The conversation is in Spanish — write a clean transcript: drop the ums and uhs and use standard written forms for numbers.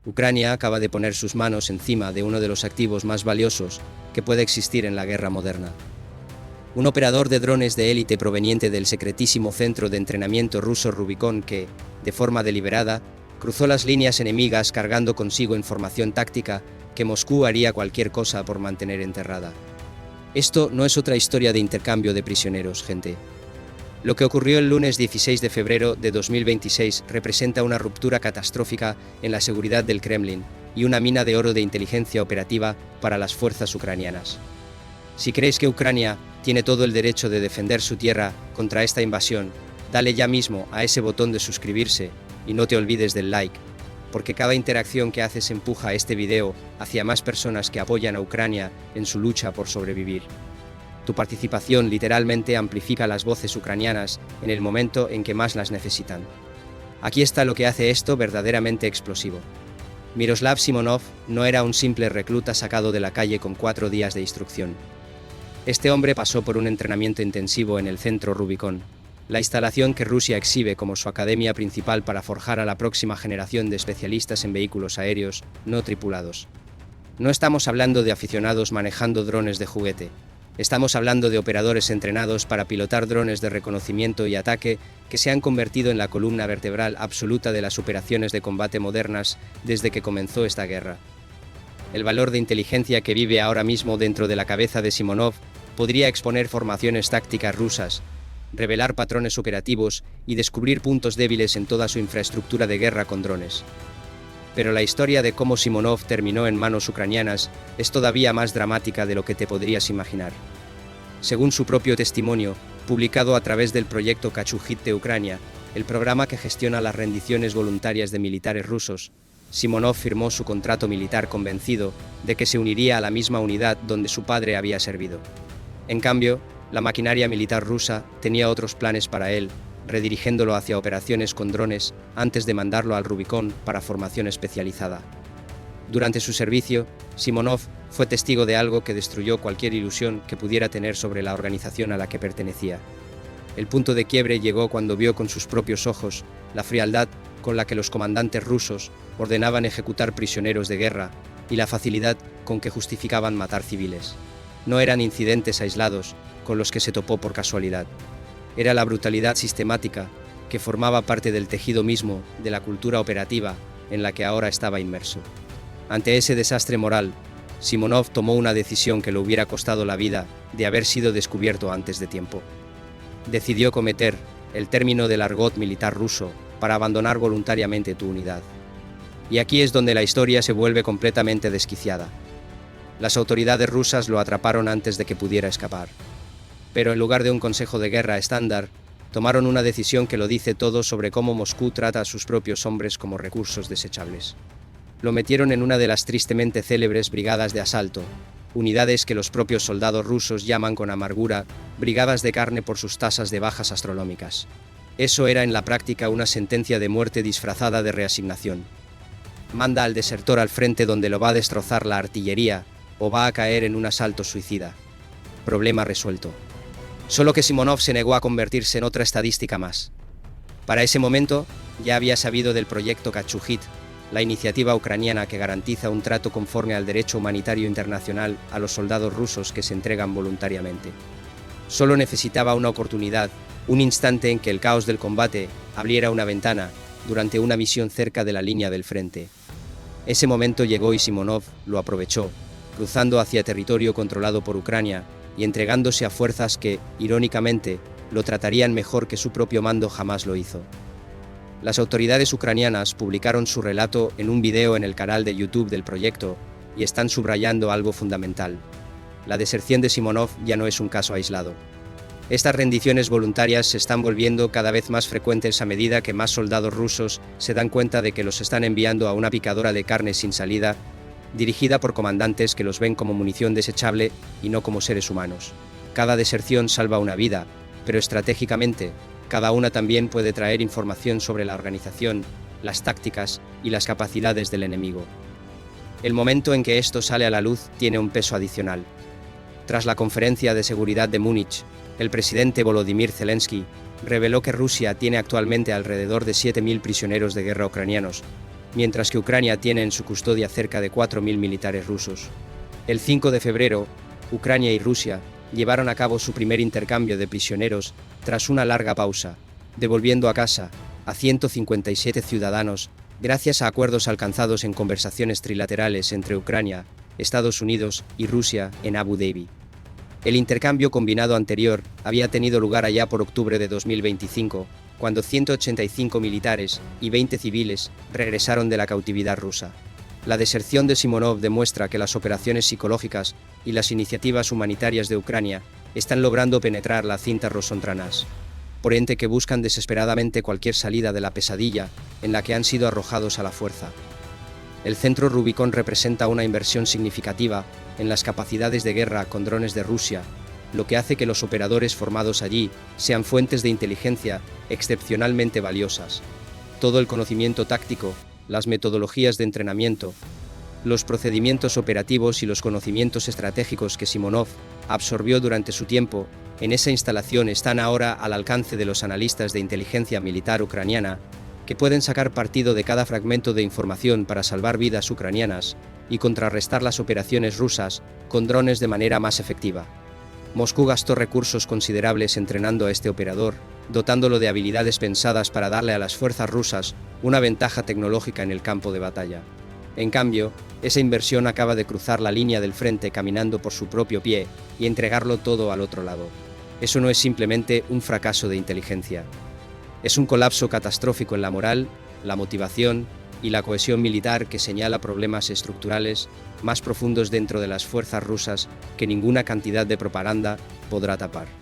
Ucrania acaba de poner sus manos encima de uno de los activos más valiosos que puede existir en la guerra moderna. Un operador de drones de élite proveniente del secretísimo centro de entrenamiento ruso Rubicon que, de forma deliberada, cruzó las líneas enemigas cargando consigo información táctica que Moscú haría cualquier cosa por mantener enterrada. Esto no es otra historia de intercambio de prisioneros, gente. Lo que ocurrió el lunes 16 de febrero de 2026 representa una ruptura catastrófica en la seguridad del Kremlin y una mina de oro de inteligencia operativa para las fuerzas ucranianas. Si crees que Ucrania tiene todo el derecho de defender su tierra contra esta invasión, dale ya mismo a ese botón de suscribirse y no te olvides del like, porque cada interacción que haces empuja este video hacia más personas que apoyan a Ucrania en su lucha por sobrevivir. Tu participación literalmente amplifica las voces ucranianas en el momento en que más las necesitan. Aquí está lo que hace esto verdaderamente explosivo. Miroslav Simonov no era un simple recluta sacado de la calle con 4 días de instrucción. Este hombre pasó por un entrenamiento intensivo en el centro Rubicon, la instalación que Rusia exhibe como su academia principal para forjar a la próxima generación de especialistas en vehículos aéreos no tripulados. No estamos hablando de aficionados manejando drones de juguete. Estamos hablando de operadores entrenados para pilotar drones de reconocimiento y ataque que se han convertido en la columna vertebral absoluta de las operaciones de combate modernas desde que comenzó esta guerra. El valor de inteligencia que vive ahora mismo dentro de la cabeza de Simonov podría exponer formaciones tácticas rusas, revelar patrones operativos y descubrir puntos débiles en toda su infraestructura de guerra con drones. Pero la historia de cómo Simonov terminó en manos ucranianas es todavía más dramática de lo que te podrías imaginar. Según su propio testimonio, publicado a través del proyecto Kachugit de Ucrania, el programa que gestiona las rendiciones voluntarias de militares rusos, Simonov firmó su contrato militar convencido de que se uniría a la misma unidad donde su padre había servido. En cambio, la maquinaria militar rusa tenía otros planes para él, redirigiéndolo hacia operaciones con drones antes de mandarlo al Rubicon para formación especializada. Durante su servicio, Simonov fue testigo de algo que destruyó cualquier ilusión que pudiera tener sobre la organización a la que pertenecía. El punto de quiebre llegó cuando vio con sus propios ojos la frialdad con la que los comandantes rusos ordenaban ejecutar prisioneros de guerra y la facilidad con que justificaban matar civiles. No eran incidentes aislados con los que se topó por casualidad. Era la brutalidad sistemática que formaba parte del tejido mismo de la cultura operativa en la que ahora estaba inmerso. Ante ese desastre moral, Simonov tomó una decisión que le hubiera costado la vida de haber sido descubierto antes de tiempo. Decidió cometer el término del argot militar ruso para abandonar voluntariamente tu unidad. Y aquí es donde la historia se vuelve completamente desquiciada. Las autoridades rusas lo atraparon antes de que pudiera escapar. Pero en lugar de un consejo de guerra estándar, tomaron una decisión que lo dice todo sobre cómo Moscú trata a sus propios hombres como recursos desechables. Lo metieron en una de las tristemente célebres brigadas de asalto, unidades que los propios soldados rusos llaman con amargura brigadas de carne por sus tasas de bajas astronómicas. Eso era en la práctica una sentencia de muerte disfrazada de reasignación. Manda al desertor al frente donde lo va a destrozar la artillería o va a caer en un asalto suicida. Problema resuelto. Solo que Simonov se negó a convertirse en otra estadística más. Para ese momento, ya había sabido del proyecto Kachugit, la iniciativa ucraniana que garantiza un trato conforme al derecho humanitario internacional a los soldados rusos que se entregan voluntariamente. Solo necesitaba una oportunidad, un instante en que el caos del combate abriera una ventana durante una misión cerca de la línea del frente. Ese momento llegó y Simonov lo aprovechó, cruzando hacia territorio controlado por Ucrania y entregándose a fuerzas que, irónicamente, lo tratarían mejor que su propio mando jamás lo hizo. Las autoridades ucranianas publicaron su relato en un video en el canal de YouTube del proyecto y están subrayando algo fundamental. La deserción de Simonov ya no es un caso aislado. Estas rendiciones voluntarias se están volviendo cada vez más frecuentes a medida que más soldados rusos se dan cuenta de que los están enviando a una picadora de carne sin salida, dirigida por comandantes que los ven como munición desechable y no como seres humanos. Cada deserción salva una vida, pero estratégicamente, cada una también puede traer información sobre la organización, las tácticas y las capacidades del enemigo. El momento en que esto sale a la luz tiene un peso adicional. Tras la conferencia de seguridad de Múnich, el presidente Volodymyr Zelensky reveló que Rusia tiene actualmente alrededor de 7.000 prisioneros de guerra ucranianos, mientras que Ucrania tiene en su custodia cerca de 4.000 militares rusos. El 5 de febrero, Ucrania y Rusia llevaron a cabo su primer intercambio de prisioneros tras una larga pausa, devolviendo a casa a 157 ciudadanos gracias a acuerdos alcanzados en conversaciones trilaterales entre Ucrania, Estados Unidos y Rusia en Abu Dhabi. El intercambio combinado anterior había tenido lugar allá por octubre de 2025, cuando 185 militares y 20 civiles regresaron de la cautividad rusa. La deserción de Simonov demuestra que las operaciones psicológicas y las iniciativas humanitarias de Ucrania están logrando penetrar la cinta Rosontranás, por ente que buscan desesperadamente cualquier salida de la pesadilla en la que han sido arrojados a la fuerza. El centro Rubicón representa una inversión significativa en las capacidades de guerra con drones de Rusia, lo que hace que los operadores formados allí sean fuentes de inteligencia excepcionalmente valiosas. Todo el conocimiento táctico, las metodologías de entrenamiento, los procedimientos operativos y los conocimientos estratégicos que Simonov absorbió durante su tiempo en esa instalación están ahora al alcance de los analistas de inteligencia militar ucraniana, que pueden sacar partido de cada fragmento de información para salvar vidas ucranianas y contrarrestar las operaciones rusas con drones de manera más efectiva. Moscú gastó recursos considerables entrenando a este operador, dotándolo de habilidades pensadas para darle a las fuerzas rusas una ventaja tecnológica en el campo de batalla. En cambio, esa inversión acaba de cruzar la línea del frente caminando por su propio pie y entregarlo todo al otro lado. Eso no es simplemente un fracaso de inteligencia. Es un colapso catastrófico en la moral, la motivación y la cohesión militar que señala problemas estructurales más profundos dentro de las fuerzas rusas que ninguna cantidad de propaganda podrá tapar.